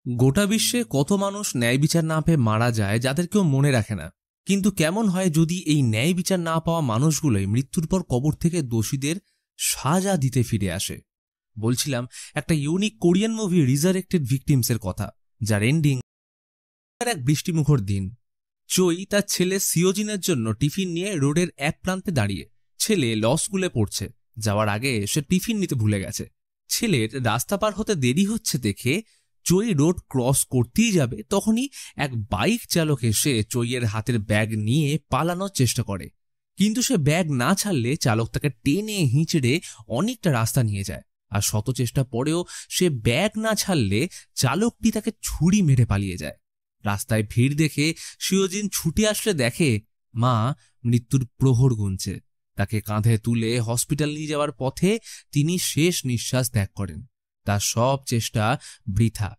গোটা বিশ্বে কত মানুষ ন্যায় বিচার না পেয়ে মারা যায় যাদের কেউ মনে রাখে না। কিন্তু কেমন হয় যদি এই ন্যায় বিচার না পাওয়া মানুষগুলোই মৃত্যুর পর কবর থেকে দোষীদের সাজা দিতে ফিরে আসে। বলছিলাম একটা ইউনিক কোরিয়ান মুভি রিজারেক্টেড ভিকটিমসের কথা, যার এন্ডিং এক বৃষ্টিমুখর দিন। চই তার ছেলে সিওজিনের জন্য টিফিন নিয়ে রোডের এক প্রান্তে দাঁড়িয়ে। ছেলে ল স্কুলে পড়ছে, যাওয়ার আগে সে টিফিন নিতে ভুলে গেছে। ছেলের রাস্তা পার হতে দেরি হচ্ছে দেখে চই রোড ক্রস করতেই যাবে, তখনই এক বাইক চালক এসে চইয়ের হাতের ব্যাগ নিয়ে পালানোর চেষ্টা করে। কিন্তু সে ব্যাগ না ছাড়লে চালক তাকে টেনে হিঁচড়ে অনেকটা রাস্তা নিয়ে যায়। আর শত চেষ্টা পরেও সে ব্যাগ না ছাড়লে চালকটি তাকে ছুরি মেরে পালিয়ে যায়। রাস্তায় ভিড় দেখে সিওজিন ছুটে আসলে দেখে মা মৃত্যুর প্রহর গুনছে। তাকে কাঁধে তুলে হসপিটাল নিয়ে যাওয়ার পথে তিনি শেষ নিঃশ্বাস ত্যাগ করেন। তার সব চেষ্টা বৃথা।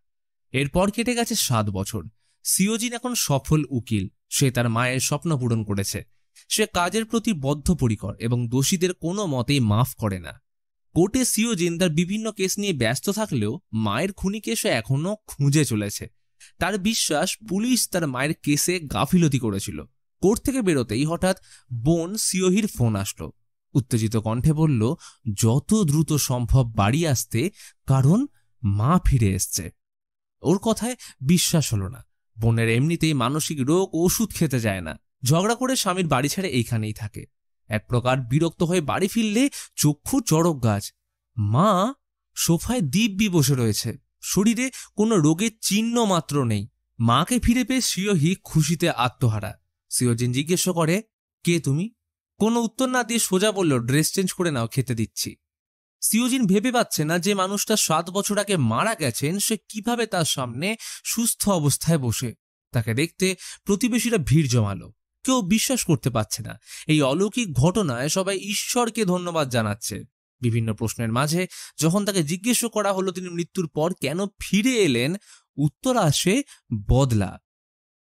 এরপর কেটে গেছে 7 বছর। সিওজিন এখন সফল উকিল। সে তার মায়ের স্বপ্ন পূরণ করেছে। সে কাজের প্রতি বদ্ধপরিকর এবং দোষীদের কোনো মতেই মাফ করে না। কোর্টে সিওজিন তার বিভিন্ন কেস নিয়ে ব্যস্ত থাকলেও মায়ের খুনিকে সে এখনো খুঁজে চলেছে। তার বিশ্বাস পুলিশ তার মায়ের কেসে গাফিলতি করেছিল। কোর্ট থেকে বেরোতেই হঠাৎ বোন সিওহির ফোন আসলো। উত্তেজিত কণ্ঠে বলল যত দ্রুত সম্ভব বাড়ি আসতে, কারণ মা ফিরে এসছে। ওর কথায় বিশ্বাস হলো না। বোনের এমনিতেই মানসিক রোগ, ওষুধ খেতে যায় না। ঝগড়া করে স্বামীর বাড়ি ছেড়ে এইখানেই থাকে। এক প্রকার বিরক্ত হয়ে বাড়ি ফিরলে চক্ষু চড়ক গাছ। মা সোফায় দিব্যি বসে রয়েছে। শরীরে কোনো রোগের চিহ্ন মাত্র নেই। মাকে ফিরে পেয়ে সিওহি খুশিতে আত্মহারা। সিওজিন জিজ্ঞেস করে, কে তুমি? কোনো উত্তর না দিয়ে সোজা বলল, ড্রেস চেঞ্জ করে নাও, খেতে দিচ্ছি। সিওজিন ভেবে পাচ্ছে না যে মানুষটা 7 বছর আগে মারা গেছেন সে কিভাবে তার সামনে সুস্থ অবস্থায় বসে। তাকে দেখতে প্রতিবেশীরা ভিড় জমালো। কেউ বিশ্বাস করতে পারছে না। এই অলৌকিক ঘটনায় সবাই ঈশ্বরকে ধন্যবাদ জানাচ্ছে। বিভিন্ন প্রশ্নের মাঝে যখন তাকে জিজ্ঞেস করা হলো তিনি মৃত্যুর পর কেন ফিরে এলেন, উত্তর আসে বদলা।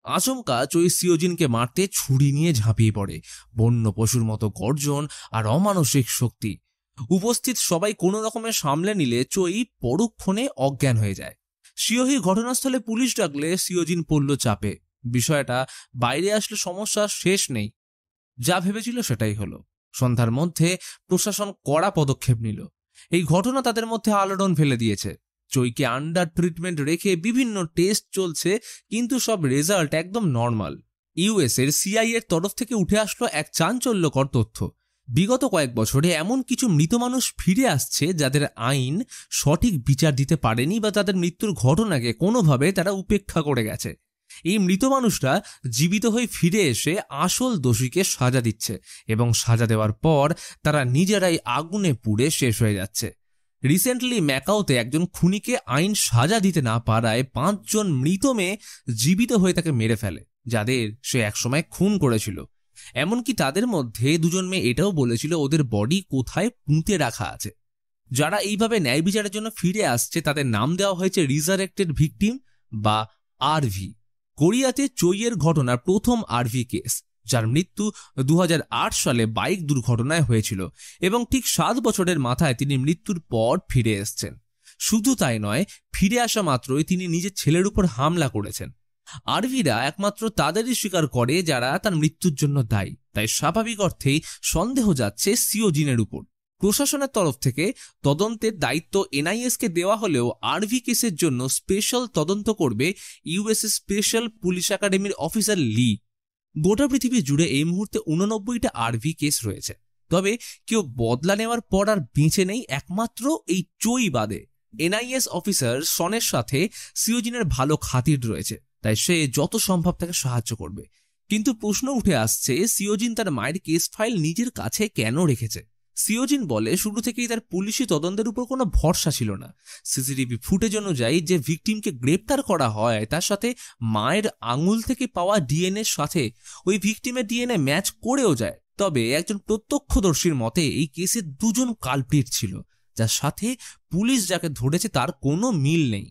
আচমকা চই সিওজিনকে মারতে ছুরি নিয়ে ঝাঁপিয়ে পড়ে। বন্য পশুর মতো গর্জন আর অমানসিক শক্তি। উপস্থিত সবাই কোনো রকমের সামলে নিলে চই পরক্ষণে অজ্ঞান হয়ে যায়। সিওহি ঘটনাস্থলে পুলিশ ডাকলে সিওজিন পড়ল চাপে। বিষয়টা বাইরে আসলে সমস্যার শেষ নেই। যা ভেবেছিল সেটাই হলো। সন্ধ্যার মধ্যে প্রশাসন কড়া পদক্ষেপ নিল। এই ঘটনা তাদের মধ্যে আলোড়ন ফেলে দিয়েছে। চইকে আন্ডার ট্রিটমেন্ট রেখে বিভিন্ন টেস্ট চলছে, কিন্তু সব রেজাল্ট একদম নর্মাল। ইউএস এর সিআই এর তরফ থেকে উঠে আসলো এক চাঞ্চল্যকর তথ্য। বিগত কয়েক বছরে এমন কিছু মৃত মানুষ ফিরে আসছে যাদের আইন সঠিক বিচার দিতে পারেনি বা তাদের মৃত্যুর ঘটনাকে কোনোভাবে তারা উপেক্ষা করে গেছে। এই মৃত মানুষরা জীবিত হয়ে ফিরে এসে আসল দোষীকে সাজা দিচ্ছে এবং সাজা দেওয়ার পর তারা নিজেরাই আগুনে পুড়ে শেষ হয়ে যাচ্ছে। রিসেন্টলি ম্যাকাওতে একজন খুনিকে আইন সাজা দিতে না পারায় 5 জন মৃত মেয়ে জীবিত হয়ে তাকে মেরে ফেলে, যাদের সে একসময় খুন করেছিল। এমনকি তাদের মধ্যে 2 জন মেয়ে এটাও বলেছিল ওদের বডি কোথায় পুঁতে রাখা আছে। যারা এইভাবে ন্যায় বিচারের জন্য ফিরে আসছে তাদের নাম দেওয়া হয়েছে রিজারেক্টেড ভিকটিম বা আরভি। কোরিয়াতে চইয়ের ঘটনার প্রথম আরভি কেস, যার মৃত্যু 2008 সালে বাইক দুর্ঘটনায় হয়েছিল এবং ঠিক 7 বছরের মাথায় তিনি মৃত্যুর পর ফিরে এসেছেন। শুধু তাই নয়, ফিরে আসা মাত্রই তিনি নিজের ছেলের উপর হামলা করেছেন। আরভিরা একমাত্র তাদেরই স্বীকার করে যারা তার মৃত্যুর জন্য দায়ী। তাই স্বাভাবিক অর্থেই সন্দেহ যাচ্ছে সিওজিনের উপর। প্রশাসনের তরফ থেকে তদন্তের দায়িত্ব এনআইএসকে দেওয়া হলেও আরভি কেসের জন্য স্পেশাল তদন্ত করবে ইউএস স্পেশাল পুলিশ একাডেমির অফিসার লি। গোটা পৃথিবী জুড়ে এই মুহূর্তে 89টা আরভি কেস রয়েছে। তবে কেউ বদলা নেওয়ার পর আর বেঁচে নেই একমাত্র এই চই বাদে। এনআইএস অফিসার সনের সাথে সিওজিনের ভালো খাতির রয়েছে, তাই সে যত সম্ভব তাকে সাহায্য করবে। কিন্তু প্রশ্ন উঠে আসছে সিওজিন তার মায়ের কেস ফাইল নিজের কাছে কেন রেখেছে। সিওজিন বলে শুরু থেকেই তার পুলিশি তদন্তের উপর কোনো ভরসা ছিল না। সিসিটিভি ফুটেজ অনুযায়ী যে ভিকটিমকে গ্রেপ্তার করা হয় তার সাথে মায়ের আঙুল থেকে পাওয়া ডিএনএর সাথে ওই ভিকটিমের ডিএনএ ম্যাচ করেও যায়। তবে একজন প্রত্যক্ষদর্শীর মতে এই কেসে 2 জন কালপ্রিট ছিল, যার সাথে পুলিশ যাকে ধরেছে তার কোনো মিল নেই।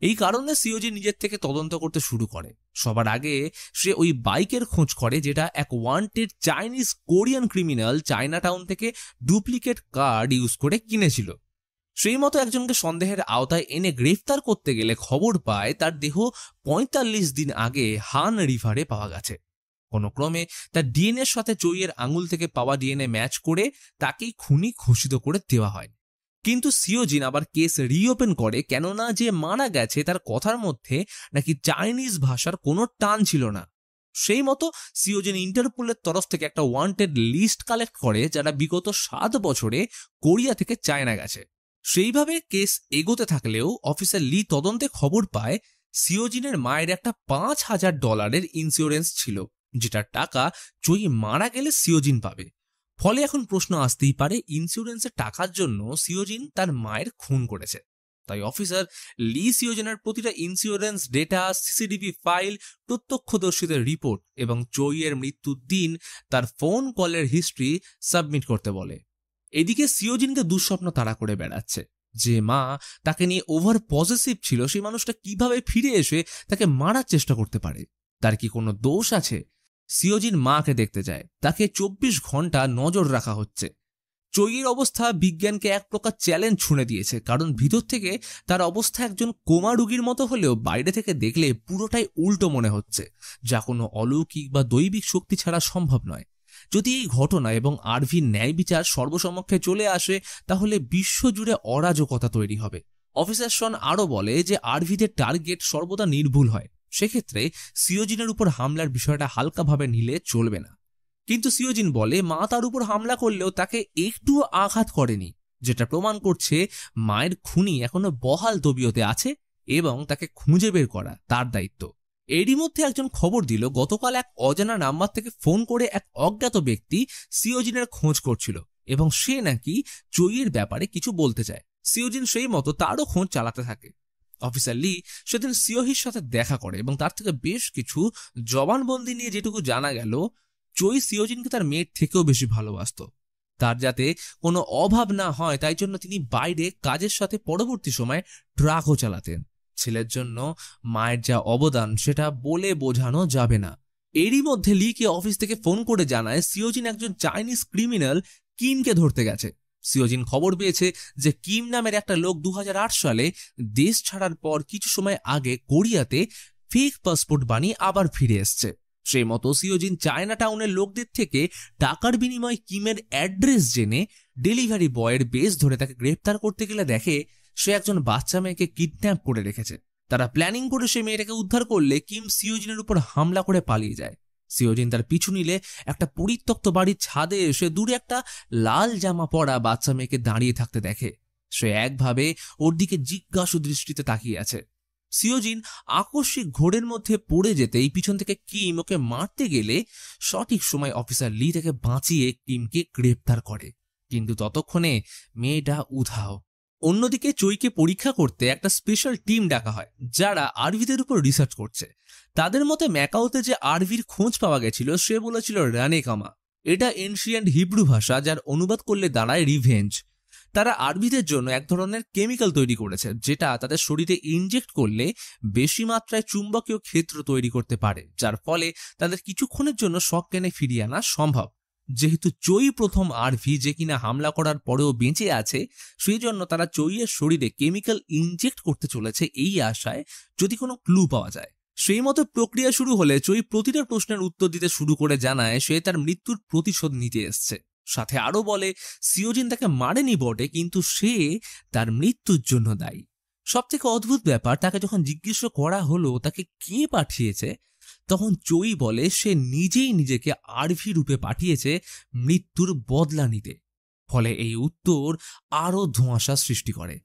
এই কারণে সিওজি নিজের থেকে তদন্ত করতে শুরু করে। সবার আগে সে ওই বাইকের খোঁজ করে যেটা এক wanted Chinese Korean criminal China town থেকে ডুপ্লিকেট কার্ড ইউজ করে কিনেছিল। সেই মতো একজনকে সন্দেহের আওতায় এনে গ্রেফতার করতে গেলে খবর পায় তার দেহ ৪৫ দিন আগে হান রিভারে পাওয়া গেছে। কোনো ক্রমে তার ডিএনএর সাথে চোইয়ের আঙুল থেকে পাওয়া ডিএনএ ম্যাচ করে তাকেই খুনি ঘোষিত করে দেওয়া হয়। কিন্তু সিওজিন আবার কেস রিওপেন করে, কেননা যে মারা গেছে তার কথার মধ্যে নাকি চাইনিজ ভাষার কোনো টান ছিল না। সেই মতো সিওজিন ইন্টারপোলের তরফ থেকে একটা ওয়ান্টেড লিস্ট কালেক্ট করে যারা বিগত ৭ বছরে কোরিয়া থেকে চায়না গেছে। সেইভাবে কেস এগোতে থাকলেও অফিসার লি তদন্তে খবর পায় সিওজিনের মায়ের একটা $৫,০০০ ইন্স্যুরেন্স ছিল, যেটার টাকা চই মারা গেলে সিওজিন পাবে। ফলে এখন প্রশ্ন আসতেই পারে, ইন্স্যুরেন্সের টাকার জন্য সিওজিন তার মায়ের খুন করেছে। তাই অফিসার লি সিওজিনের প্রতিটা ইন্স্যুরেন্স ডেটা, সিসিটিভি ফাইল, প্রত্যক্ষদর্শীদের রিপোর্ট এবং চইয়ের মৃত্যুর দিন তার ফোন কলের হিস্ট্রি সাবমিট করতে বলে। এদিকে সিওজিনকে দুঃস্বপ্ন তাড়া করে বেড়াচ্ছে। যে মা তাকে নিয়ে ওভার পজেসিভ ছিল, সেই মানুষটা কিভাবে ফিরে এসে তাকে মারার চেষ্টা করতে পারে? তার কি কোনো দোষ আছে? সিওজিন মাকে দেখতে যায়। তাকে ২৪ ঘন্টা নজর রাখা হচ্ছে। চইয়ের অবস্থা বিজ্ঞানকে এক প্রকার চ্যালেঞ্জ ছুঁড়ে দিয়েছে, কারণ ভিতর থেকে তার অবস্থা একজন কোমা রোগীর মতো হলেও বাইরে থেকে দেখলে পুরোটাই উল্টো মনে হচ্ছে, যা কোনো অলৌকিক বা দৈবিক শক্তি ছাড়া সম্ভব নয়। যদি এই ঘটনা এবং আরভির ন্যায় বিচার সর্বসমক্ষে চলে আসে, তাহলে বিশ্বজুড়ে অরাজকতা তৈরি হবে। অফিসার শন আরও বলে যে আরভিদের টার্গেট সর্বদা নির্ভুল হয়। সেক্ষেত্রে সিওজিনের উপর হামলার বিষয়টা হালকাভাবে নিলে চলবে না। কিন্তু সিওজিন বলে মা তার উপর হামলা করলেও তাকে একটুও আঘাত করেনি, যেটা প্রমাণ করছে মায়ের খুনি এখনো বহাল তবিয়তে আছে এবং তাকে খুঁজে বের করা তার দায়িত্ব। এরই মধ্যে একজন খবর দিল গতকাল এক অজানা নাম্বার থেকে ফোন করে এক অজ্ঞাত ব্যক্তি সিওজিনের খোঁজ করছিল এবং সে নাকি চইয়ের ব্যাপারে কিছু বলতে চায়। সিওজিন সেই মতো তারও খোঁজ চালাতে থাকে। অফিসার লি সেদিন সিওহির সাথে দেখা করে এবং তার থেকে বেশ কিছু জবানবন্দি নিয়ে যেটুকু জানা গেল, চই সিওজিনকে তার মেয়ের থেকেও বেশি ভালোবাসত। তার যাতে কোনো অভাব না হয় তাই জন্য তিনি বাইরে কাজের সাথে পরবর্তী সময় ট্রাকও চালাতেন। ছেলের জন্য মায়ের যা অবদান সেটা বলে বোঝানো যাবে না। এরই মধ্যে লিকে অফিস থেকে ফোন করে জানায় সিওজিন একজন চাইনিজ ক্রিমিনাল কিমকে ধরতে গেছে। সিওজিন খবর পেয়েছে যে কিম নামের একটা লোক ২০০৮ সালে দেশ ছাড়ার পর কিছু সময় আগে কোরিয়াতে ফেক পাসপোর্ট বানিয়ে আবার ফিরে এসছে। সেই মতো সিওজিন চায়না টাউনের লোকদের থেকে টাকার বিনিময়ে কিমের অ্যাড্রেস জেনে ডেলিভারি বয়ের বেস ধরে তাকে গ্রেফতার করতে গেলে দেখে সে একজন বাচ্চা মেয়েকে কিডন্যাপ করে রেখেছে। তারা প্ল্যানিং করে সে মেয়েটাকে উদ্ধার করলে কিম সিওজিনের উপর হামলা করে পালিয়ে যায়। সিওজিন তার পিছু নিলে একটা পরিত্যক্ত বাড়ির ছাদে এসে দূরে একটা লাল জামা পরা বাচ্চা মেয়েকে দাঁড়িয়ে থাকতে দেখে। সে একভাবে ওর দিকে জিজ্ঞাসু দৃষ্টিতে তাকিয়ে আছে। সিওজিন আকস্মিক ঘোরের মধ্যে পড়ে যেতেই পিছন থেকে কিম ওকে মারতে গেলে সঠিক সময় অফিসার লি তাকে বাঁচিয়ে কিমকে গ্রেফতার করে, কিন্তু ততক্ষণে মেয়েটা উধাও। অন্যদিকে চইকে পরীক্ষা করতে একটা স্পেশাল টিম ডাকা হয় যারা আরভিদের উপর রিসার্চ করছে। তাদের মতে ম্যাকাওতে যে আরভির খোঁজ পাওয়া গেছিল সে বলেছিল রানেকামা। এটা এনশিয়েন্ট হিব্রু ভাষা, যার অনুবাদ করলে দাঁড়ায় রিভেঞ্জ। তারা আরভিদের জন্য এক ধরনের কেমিক্যাল তৈরি করেছে যেটা তাদের শরীরে ইনজেক্ট করলে বেশি মাত্রায় চুম্বকীয় ক্ষেত্র তৈরি করতে পারে, যার ফলে তাদের কিছুক্ষণের জন্য সজ্ঞানে ফিরিয়ে আনা সম্ভব। যেহেতু চই প্রথম আরভি যে কিনা হামলা করার পরেও বেঁচে আছে, সেই জন্য তারা চইয়ের শরীরে কেমিক্যাল ইনজেক্ট করতে চলেছে এই আশায় যদি কোনো ক্লু পাওয়া যায়। সেই মতো প্রক্রিয়া শুরু হলে চই প্রতিটা প্রশ্নের উত্তর দিতে শুরু করে জানায় সে তার মৃত্যুর প্রতিশোধ নিতে এসছে। সাথে আরো বলে সিওজিন তাকে মারেনি বটে, কিন্তু সে তার মৃত্যুর জন্য দায়ী। সবথেকে অদ্ভুত ব্যাপার, তাকে যখন জিজ্ঞেস করা হলো তাকে কে পাঠিয়েছে, তখন চই বলে সে নিজেই নিজেকে আরভি রূপে পাঠিয়েছে মৃত্যুর বদলা নিতে। ফলে এই উত্তর আরো ধোঁয়াশা সৃষ্টি করে।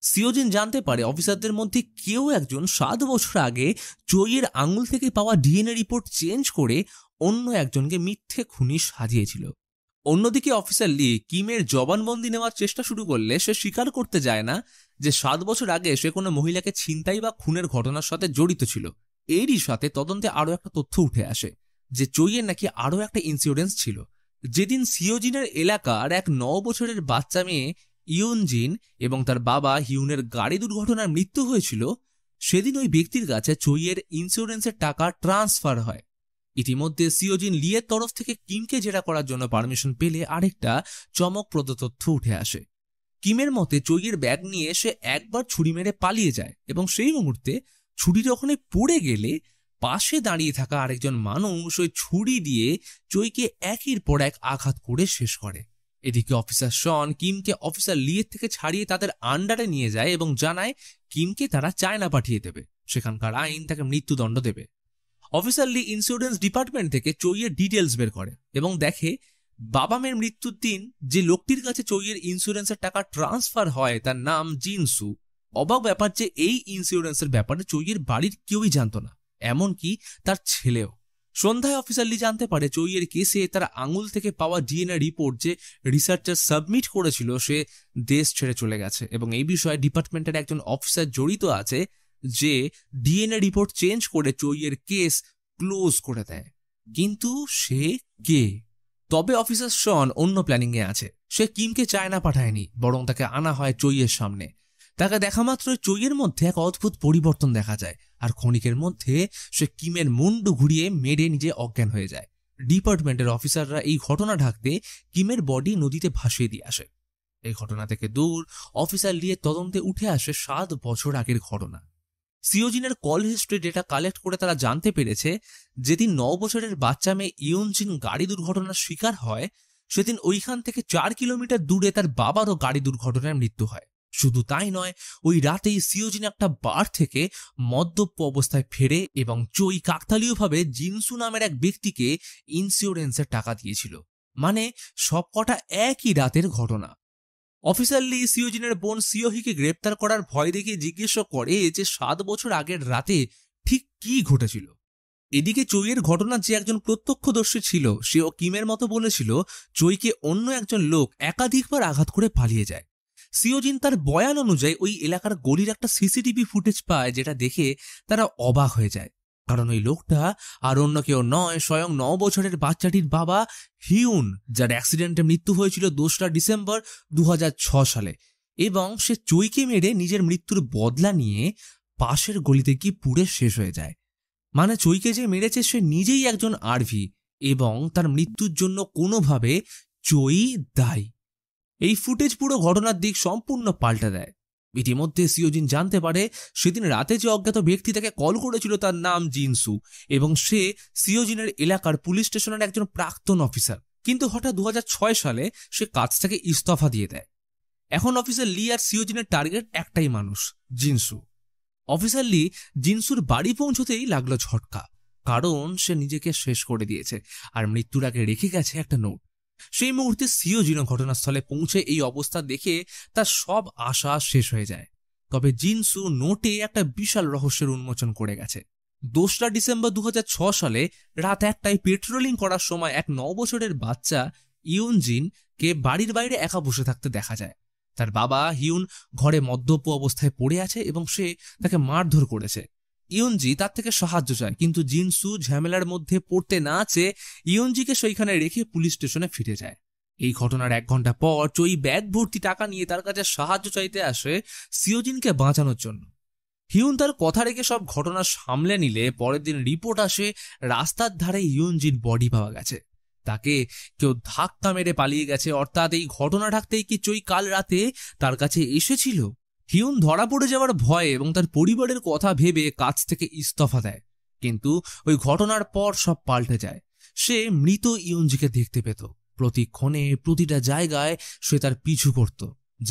সিওজিন জানতে পারে অফিসারদের মধ্যে কেউ একজন ৭ বছর আগে চইয়ের আঙুল থেকে পাওয়া ডিএনএ রিপোর্ট চেঞ্জ করে অন্য একজনকে মিথ্যে খুনি সাজিয়েছিল। অন্যদিকে অফিসার লি কিমের জবানবন্দি নেওয়ার চেষ্টা শুরু করলে সে স্বীকার করতে যায় না যে ৭ বছর আগে সে কোনো মহিলাকে ছিনতাই বা খুনের ঘটনার সাথে জড়িত ছিল। এরই সাথে তদন্তে আরো একটা তথ্য উঠে আসে যে চইয়ের নাকি আরো একটা ইন্স্যুরেন্স ছিল। যেদিন সিওজিনের এলাকার এক ৯ বছরের বাচ্চা মেয়ে ইউনজিন এবং তার বাবা হিউনের গাড়ি দুর্ঘটনার মৃত্যু হয়েছিল, সেদিন ওই ব্যক্তির কাছে চইয়ের ইন্স্যুরেন্সের টাকা ট্রান্সফার হয়। ইতিমধ্যে সিওজিন লিয়ের তরফ থেকে কিমকে জেরা করার জন্য পারমিশন পেলে আরেকটা চমকপ্রদ তথ্য উঠে আসে। কিমের মতে চইয়ের ব্যাগ নিয়ে সে একবার ছুরি মেরে পালিয়ে যায় এবং সেই মুহূর্তে ছুরি যখন পড়ে গেলে পাশে দাঁড়িয়ে থাকা আরেকজন মানুষ ওই ছুরি দিয়ে চইকে একের পর এক আঘাত করে শেষ করে। এদিকে অফিসার শন কিমকে অফিসার লিয়ের থেকে ছাড়িয়ে তাদের আন্ডারে নিয়ে যায় এবং জানায় কিমকে তারা চায়না পাঠিয়ে দেবে, সেখানকার আইন তাকে মৃত্যুদণ্ড দেবে। অফিসার লি ইন্স্যুরেন্স ডিপার্টমেন্ট থেকে চইয়ের ডিটেলস বের করে এবং দেখে বাবা মেয়ের মৃত্যুর দিন যে লোকটির কাছে চইয়ের ইন্স্যুরেন্সের টাকা ট্রান্সফার হয় তার নাম জিনসু। অবাক ব্যাপার যে এই ইন্স্যুরেন্সের ব্যাপারে চইয়ের বাড়ির কেউই জানতো না, এমনকি তার ছেলেও। সন্ধ্যায় অফিসার লি জানতে পারে চইয়ের কেসে তার আঙুল থেকে পাওয়া ডিএনএ রিপোর্ট যে রিসার্চার সাবমিট করেছিল সে দেশ ছেড়ে চলে গেছে এবং এই বিষয়ে ডিপার্টমেন্টের একজন অফিসার জড়িত আছে যে ডিএনএ রিপোর্ট চেঞ্জ করে চইয়ের কেস ক্লোজ করে দেয়। কিন্তু সে কে? তবে অফিসার শন অন্য প্ল্যানিং এ আছে। সে কিমকে চায়না পাঠায়নি, বরং তাকে আনা হয় চইয়ের সামনে। তাকে দেখা মাত্র চইয়ের মধ্যে এক অদ্ভুত পরিবর্তন দেখা যায় আর ক্ষণিকের মধ্যে সে কিমের মুন্ডু ঘুরিয়ে মেরে নিজে অজ্ঞান হয়ে যায়। ডিপার্টমেন্টের অফিসাররা এই ঘটনা ঢাকতে কিমের বডি নদীতে ভাসিয়ে দিয়ে আসে। এই ঘটনা থেকে দূর অফিসার লিয়ে তদন্তে উঠে আসে 7 বছর আগের ঘটনা। সিওজিনের কল হিস্ট্রি ডেটা কালেক্ট করে তারা জানতে পেরেছে যেদিন 9 বছরের বাচ্চা মেয়ে ইউনজিন গাড়ি দুর্ঘটনার শিকার হয় সেদিন ওইখান থেকে 4 কিলোমিটার দূরে তার বাবারও গাড়ি দুর্ঘটনায় মৃত্যু হয়। শুধু তাই নয়, ওই রাতেই সিওজিন একটা বার থেকে মদ্যপ অবস্থায় ফেরে এবং চই কাকতালীয়ভাবে জিনসু নামের এক ব্যক্তিকে ইন্স্যুরেন্সের টাকা দিয়েছিল। মানে সবকটা একই রাতের ঘটনা। অফিসার লি সিওজিনের বোন সিওহিকে গ্রেপ্তার করার ভয় দেখিয়ে জিজ্ঞেস করে যে 7 বছর আগের রাতে ঠিক কি ঘটেছিল। এদিকে চইয়ের ঘটনার যে একজন প্রত্যক্ষদর্শী ছিল সেও কিমের মতো বলেছিল চইকে অন্য একজন লোক একাধিকবার আঘাত করে পালিয়ে যায়। সিওজিন তার বয়ান অনুযায়ী ওই এলাকার গলির একটা সিসিটিভি ফুটেজ পায়, যেটা দেখে তারা অবাক হয়ে যায়, কারণ ওই লোকটা আর অন্য কেউ নয়, স্বয়ং 9 বছরের বাচ্চাটির বাবা হিউন, যার অ্যাক্সিডেন্টে মৃত্যু হয়েছিল 2 ডিসেম্বর 2006 সালে এবং সে চইকে মেরে নিজের মৃত্যুর বদলা নিয়ে পাশের গলিতে গিয়ে পুড়ে শেষ হয়ে যায়। মানে চইকে যে মেরেছে সে নিজেই একজন আরভি এবং তার মৃত্যুর জন্য কোনোভাবে চই দায়ী। এই ফুটেজ পুরো ঘটনার দিক সম্পূর্ণ পাল্টে দেয়। ইতিমধ্যে সিওজিন জানতে পারে সেদিন রাতে যে অজ্ঞাত ব্যক্তি তাকে কল করেছিল তার নাম জিনসু এবং সে সিওজিনের এলাকার পুলিশ স্টেশনের একজন প্রাক্তন অফিসার। কিন্তু হঠাৎ 2006 সালে সে কাজ থেকে ইস্তফা দিয়ে দেয়। এখন অফিসার লি আর সিওজিনের টার্গেট একটাই মানুষ, জিনসু। অফিসার লি জিনসুর বাড়ি পৌঁছতেই লাগলো ঝটকা, কারণ সে নিজেকে শেষ করে দিয়েছে আর মৃত্যুর আগে রেখে গেছে একটা নোট। সেই মুহূর্তে সিওজিনও ঘটনাস্থলে পৌঁছে এই অবস্থা দেখে তার সব আশা শেষ হয়ে যায়। তবে জিনসু নোটে একটা বিশাল রহস্যের উন্মোচন করে গেছে। 2 ডিসেম্বর 2006 সালে রাত 1টায় পেট্রোলিং করার সময় এক 9 বছরের বাচ্চা ইউনজিনকে বাড়ির বাইরে একা বসে থাকতে দেখা যায়। তার বাবা হিউন ঘরে মদ্যপ অবস্থায় পড়ে আছে এবং সে তাকে মারধর করেছে। ইউনজি তার থেকে সাহায্য চায়, কিন্তু জিনসু ঝামেলার মধ্যে পড়তে না চেয়ে ইউনজিকে সেইখানে রেখে পুলিশ স্টেশনে ফিরে যায়। এই ঘটনার 1 ঘন্টা পর চই ব্যাগ ভর্তি টাকা নিয়ে তার কাছে সাহায্য চাইতে আসে সিওজিনকে বাঁচানোর জন্য। হিউন তার কথা রেখে সব ঘটনা সামলে নিলে পরের দিন রিপোর্ট আসে রাস্তার ধারে ইউনজির বডি পাওয়া গেছে। তাকে কেউ ধাক্কা মেরে পালিয়ে গেছে, অর্থাৎ এই ঘটনা ঢাকতেই কি চই কাল রাতে তার কাছে এসেছিল। হিউন ধরা পড়ে যাওয়ার ভয়ে এবং তার পরিবারের কথা ভেবে কাজ থেকে ইস্তফা দেয়, কিন্তু ওই ঘটনার পর সব পাল্টে যায়। সে মৃত ইউনজিকে দেখতে পেত, প্রতিক্ষণে প্রতিটা জায়গায় সে তার পিছু করত,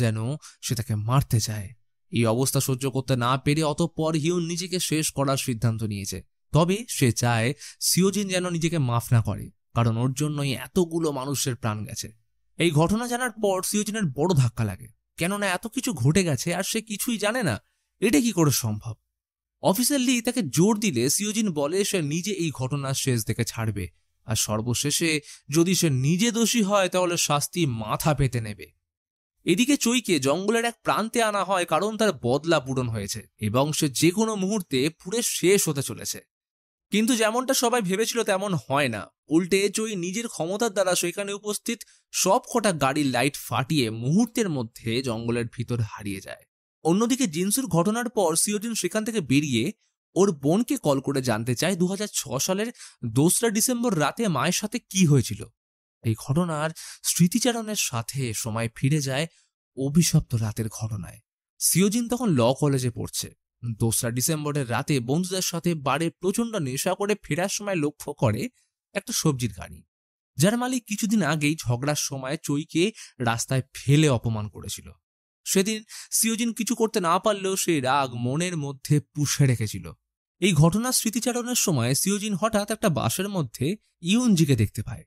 যেন সে তাকে মারতে চায়। এই অবস্থা সহ্য করতে না পেরে অতঃপর হিউন নিজেকে শেষ করার সিদ্ধান্ত নিয়েছে। তবে সে চায় সিওজিন যেন নিজেকে মাফ না করে, কারণ ওর জন্যই এতগুলো মানুষের প্রাণ গেছে। এই ঘটনা জানার পর সিওজিনের বড় ধাক্কা লাগে, কেননা এত কিছু ঘটে গেছে আর সে কিছুই জানে না। এটা কি করে সম্ভব? অফিসার লি তাকে জোর দিলে সিওজিন বলে সে নিজে এই ঘটনার শেষ দেখে ছাড়বে, আর সর্বশেষে যদি সে নিজে দোষী হয় তাহলে শাস্তি মাথা পেতে নেবে। এদিকে চইকে জঙ্গলের এক প্রান্তে আনা হয়, কারণ তার বদলা পূরণ হয়েছে এবং সে যে কোনো মুহূর্তে পুরো শেষ হতে চলেছে। কিন্তু যেমনটা সবাই ভেবেছিল তেমন হয় না। উল্টে চই নিজের ক্ষমতার দ্বারা সেখানে উপস্থিত সব কটা গাড়ির লাইট ফাটিয়ে মুহূর্তের মধ্যে জঙ্গলের ভিতর হারিয়ে যায়। অন্যদিকে জিনসুর ঘটনার পর সিওজিন সেখান থেকে বেরিয়ে ওর বোনকে কল করে জানতে চায় 2006 সালের 2 ডিসেম্বর রাতে মায়ের সাথে কি হয়েছিল। এই ঘটনার স্মৃতিচারণের সাথে সময় ফিরে যায় অভিশপ্ত রাতের ঘটনায়। সিওজিন তখন ল কলেজে পড়ছে। 2রা ডিসেম্বরের রাতে বন্ধুদের সাথে বারে প্রচন্ড নেশা করে ফেরার সময় লক্ষ্য করে একটা সবজির গাড়ি, যার মালিক কিছুদিন আগেই ঝগড়ার সময় চইকে রাস্তায় ফেলে অপমান করেছিল। সেদিন সিওজিন কিছু করতে না পারলেও সেই রাগ মনের মধ্যে পুষে রেখেছিল। এই ঘটনার স্মৃতিচারণের সময় সিওজিন হঠাৎ একটা বাসের মধ্যে ইউনজিকে দেখতে পায়।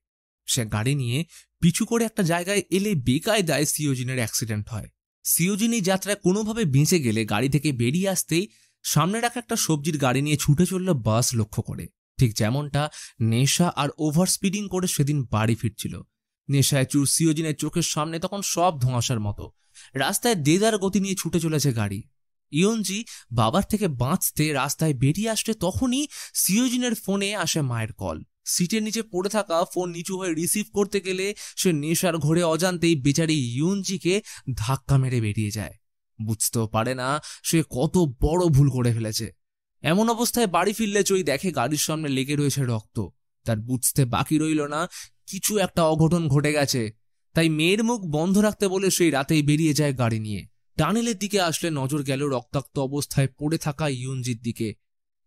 সে গাড়ি নিয়ে পিছু করে একটা জায়গায় এলে বেকায়দায় সিওজিনের অ্যাক্সিডেন্ট হয়। সিওজিন এই যাত্রায় কোনোভাবে বেঁচে গেলে গাড়ি থেকে বেরিয়ে আসতেই সামনে রাখা একটা সবজির গাড়ি নিয়ে ছুটে চলল বাস লক্ষ্য করে, ঠিক যেমনটা নেশা আর ওভার স্পিডিং করে সেদিন বাড়ি ফিরছিল। নেশায় চুর সিওজিনের চোখের সামনে তখন সব ধোঁয়াশার মতো। রাস্তায় দেদার গতি নিয়ে ছুটে চলেছে গাড়ি। ইয়নজি বাবার থেকে বাঁচতে রাস্তায় বেরিয়ে আসলে তখনই সিওজিনের ফোনে আসে মায়ের কল। সিটের নিচে পড়ে থাকা ফোন নিচু হয়ে রিসিভ করতে গেলে সে নেশার ঘোরে অজান্তেই বেচারি ইয়নজিকে ধাক্কা মেরে বেরিয়ে যায়। বুঝতেও পারে না সে কত বড় ভুল করে ফেলেছে। এমন অবস্থায় বাড়ি ফিরলে চই দেখে গাড়ির সামনে লেগে রয়েছে রক্ত। তার বুঝতে বাকি রইল না কিছু একটা অঘটন ঘটে গেছে। তাই মেয়ের মুখ বন্ধ রাখতে বলে সেই রাতেই বেরিয়ে যায় গাড়ি নিয়ে। টানেলের দিকে আসলে নজর গেল রক্তাক্ত অবস্থায় পড়ে থাকা ইয়নজির দিকে।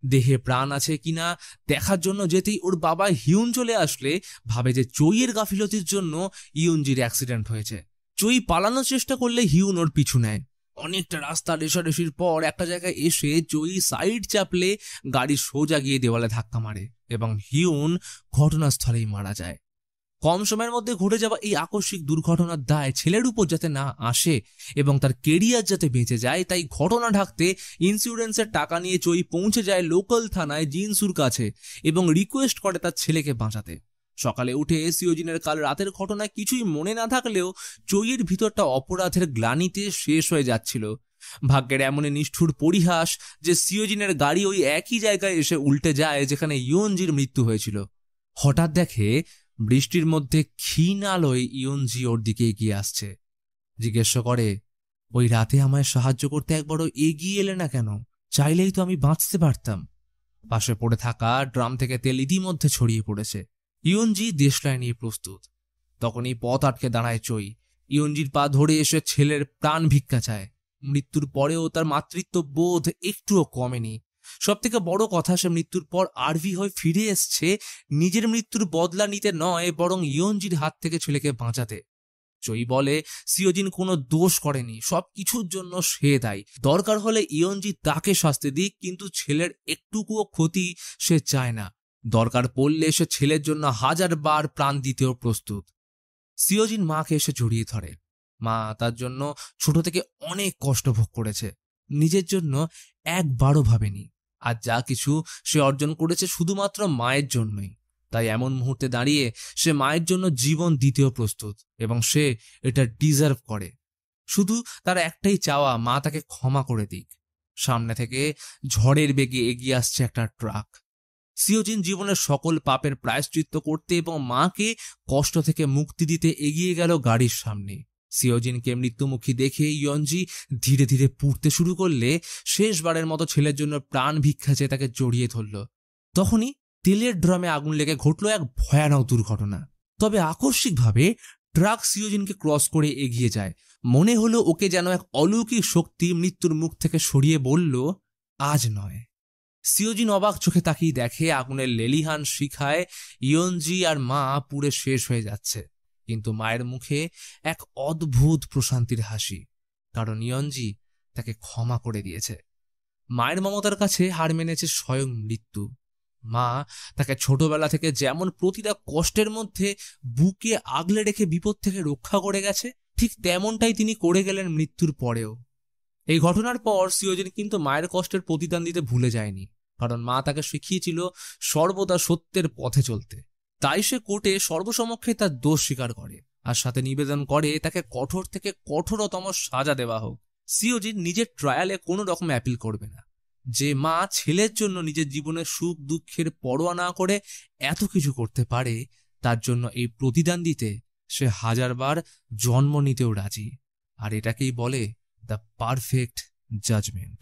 দেহে প্রাণ আছে কিনা দেখার জন্য যেতেই ওর বাবা হিউন চলে আসলে ভাবে যে চইয়ের গাফিলতির জন্য ইয়নজির অ্যাক্সিডেন্ট হয়েছে। চই পালানোর চেষ্টা করলে হিউন ওর পিছু নেয়। অনেকটা রাস্তা রেশারেশির পর একটা জায়গায় এসে চই সাইড চাপলে গাড়ি সোজা গিয়ে দেওয়ালে ধাক্কা মারে এবং হিউন ঘটনাস্থলেই মারা যায়। কম সময়ের মধ্যে ঘটে যাওয়া এই আকস্মিক দুর্ঘটনার দায় ছেলের উপর যাতে না আসে এবং তার কেরিয়ার যাতে বেঁচে যায়, তাই ঘটনা ঢাকতে ইন্স্যুরেন্সের টাকা নিয়ে চই পৌঁছে যায় লোকাল থানায় জিনসুর কাছে এবং রিকোয়েস্ট করে তার ছেলেকে বাঁচাতে। সকালে উঠে সিওজিনের কাল রাতের ঘটনায় কিছুই মনে না থাকলেও চইয়ের ভিতরটা অপরাধের গ্লানিতে শেষ হয়ে যাচ্ছিল। ভাগ্যের এমনই নিষ্ঠুর পরিহাস যে সিওজিনের গাড়ি ওই একই জায়গায় এসে উল্টে যায় যেখানে ইয়নজির মৃত্যু হয়েছিল। হঠাৎ দেখে বৃষ্টির মধ্যে ক্ষীণ আলোয় ইয়নজি ওর দিকে এগিয়ে আসছে। জিজ্ঞেস করে, ওই রাতে আমায় সাহায্য করতে একবারও এগিয়ে এলে না কেন? চাইলেই তো আমি বাঁচতে পারতাম। পাশে পড়ে থাকা ড্রাম থেকে তেল ইতিমধ্যে ছড়িয়ে পড়েছে। ইয়নজি দেশলাই নিয়ে প্রস্তুত। তখনই পথ আটকে দাঁড়ায় চই। ইয়নজির পা ধরে এসে ছেলের প্রাণ ভিক্ষা চায়। মৃত্যুর পরেও তার মাতৃত্ব বোধ একটুও কমেনি। সব থেকে বড় কথা, সে মৃত্যুর পর আরভি হয়ে ফিরে এসছে নিজের মৃত্যুর বদলা নিতে নয়, বরং ইয়নজির হাত থেকে ছেলেকে বাঁচাতে। চই বলে সিওজিন কোনো দোষ করেনি, সব কিছুর জন্য সে দায়ী। দরকার হলে ইয়নজি তাকে শাস্তি দিক, কিন্তু ছেলের একটুকুও ক্ষতি সে চায় না। দরকার পড়লে সে ছেলের জন্য 1000 বার প্রাণ দিতেও প্রস্তুত। সিওজিন মাকে এসে জড়িয়ে ধরে। মা তার জন্য ছোট থেকে অনেক কষ্ট ভোগ করেছে, নিজের জন্য একবারও ভাবেনি। আর যা কিছু সে অর্জন করেছে শুধুমাত্র মায়ের জন্যই। তাই এমন মুহূর্তে দাঁড়িয়ে সে মায়ের জন্য জীবন দিতেও প্রস্তুত এবং সে এটা ডিজার্ভ করে। শুধু তার একটাই চাওয়া, মা তাকে ক্ষমা করে দিক। সামনে থেকে ঝড়ের বেগে এগিয়ে আসছে একটা ট্রাক। সিওজিন জীবনের সকল পাপের প্রায়শ্চিত্ত করতে এবং মাকে কষ্ট থেকে মুক্তি দিতে এগিয়ে গেল গাড়ির সামনে। সিওজিনকে মৃত্যুমুখী দেখে ইয়নজি ধীরে ধীরে পুড়তে শুরু করলে শেষবারের মতো ছেলের জন্য প্রাণ ভিক্ষা চেয়ে তাকে জড়িয়ে ধরল। তখনই তেলের ড্রামে আগুন লেগে ঘটল এক ভয়ানক দুর্ঘটনা। তবে আকস্মিকভাবে ট্রাক সিওজিনকে ক্রস করে এগিয়ে যায়। মনে হলো ওকে যেন এক অলৌকিক শক্তি মৃত্যুর মুখ থেকে সরিয়ে বলল, আজ নয়। সিওজিন অবাক চোখে তাকিয়ে দেখে আগুনের লেলিহান শিখায় ইয়নজি আর মা পুড়ে শেষ হয়ে যাচ্ছে, কিন্তু মায়ের মুখে এক অদ্ভুত প্রশান্তির হাসি, কারণ ইয়নজি তাকে ক্ষমা করে দিয়েছে। মায়ের মমতার কাছে হার মেনেছে স্বয়ং মৃত্যু। মা তাকে ছোটবেলা থেকে যেমন প্রতিটা কষ্টের মধ্যে বুকে আগলে রেখে বিপদ থেকে রক্ষা করে গেছে, ঠিক তেমনটাই তিনি করে গেলেন মৃত্যুর পরেও। এই ঘটনার পর সিওজিন কিন্তু মায়ের কষ্টের প্রতিদান দিতে ভুলে যায়নি, কারণ মা তাকে শিখিয়েছিল সর্বদা সত্যের পথে চলতে। তাই সে কোর্টে সর্বসমক্ষে তার দোষ স্বীকার করে আর সাথে নিবেদন করে তাকে কঠোর থেকে কঠোরতম সাজা দেওয়া হোক। সিওজিন নিজের ট্রায়ালে কোনো রকম অ্যাপিল করবে না। যে মা ছেলের জন্য নিজের জীবনের সুখ দুঃখের পরোয়া না করে এত কিছু করতে পারে, তার জন্য এই প্রতিদান দিতে সে 1000 বার জন্ম নিতেও রাজি। আর এটাকেই বলে দ্য পারফেক্ট জাজমেন্ট।